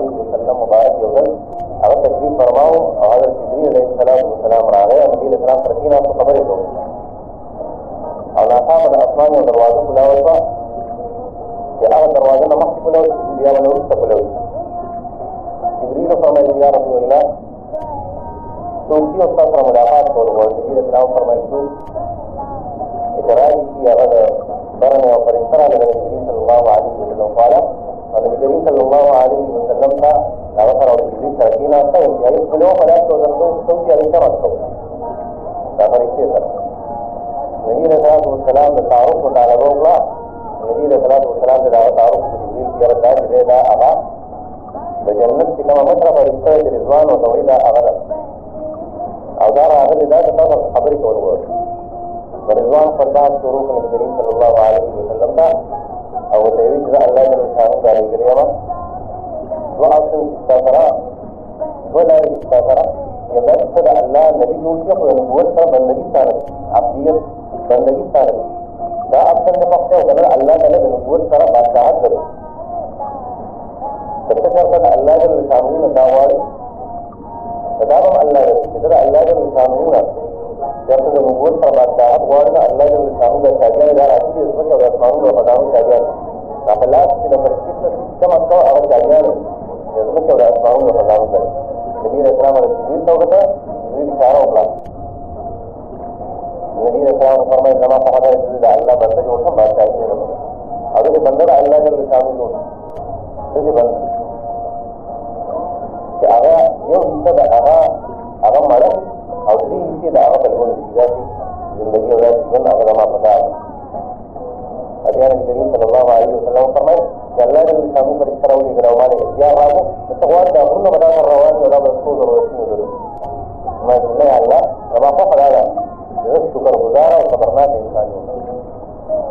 علیه وسلم مبارک یو ځل هغه تشریف فرماو او حضرت جبرئیل علیه السلام راغی او نبي علیه السلام سره کېناستو خبرې کوي او ناڅاپه د اسمان یو دروازه کولاوه شوه چې هغه دروازه نه مخکې کولاوه شي بیا به نه وروسته کولاوه شي جبرئیل فرمایل یا رسول الله څوک چې استاد سره ملاقات کول غواړي نبي علیه السلام فرمایل څوک چې راځي چې هغه د برنه یو فرشته راغله د نبي کریم صلی الله علیه وسلم قاله او نبي کریم صلی الله علیه وسلم ته هغه سره د جبرئیل سره کېناسته انتهایي ښکلې وه په لاس کې ورته څوک چې هغې چمک کوو دا فرشتې سره نبي علیه السلام د تعارف مطالبه وکړه نبي علیه السلام د هغه تعارف په جبرئیل کې یاره دا چې دی دا هغه د جنت چې کومه مشره فرشته چې رضوان ورته وایي دا هغه ده او دا راغلې دا چې تاسو خبرې کول غواړي د رضوان فردان شروع کړ نبي کریم صلی الله علیه وسلم ته او ورته وایي چې زه الله جل شانه ته راغلی یم دوه اصل ستا سره دوه لارې ستا سره یو دا چې ته د الله نبي جوړ شي خو د نبوت سره بندګي ستا نه عبدیت بندګي ستا نه دا اصل د پخته او کنه الله تعالی د نبوت سره بادشاہت لري ته چېرته د الله جل شانه نه دا غواړي دا هم الله رسي چې دا الله جل شانه نه چېرته د نبوت سره بادشاہت غواړي دا الله جل شانه د شاګرد دا راځي چې څنګه د اسمانونو په داو شاګرد دا په لاس کې د فرشتي څخه کوم څه هغه شاګرد چې څنګه د اسمانونو په داو کوي نبی رسول الله جبرئیل ته وکړه جبرئیل اشاره وکړه نبی رسول الله فرمایي زما په هغه چې د الله بنده جوړ شم بادشاہي نه لري او دې بنده د الله جل شانه جوړ دې بنده چې هغه یو حصہ د هغه مړه او درې حصې د هغه بلګو ذاتي زندگی او ذاتي ژوند هغه زما په دا ابي نبی کریم صلی الله علیه وسلم فرمایي چې الله جل شانه پر اختیار ولې ګراوانه اختیار راغو ته غواړي دا غرونه بدا رواني او دا به څو ضرورت نه درو ما چې نه الله زما په خدا دا شکر گزار او صبرناک انسان یو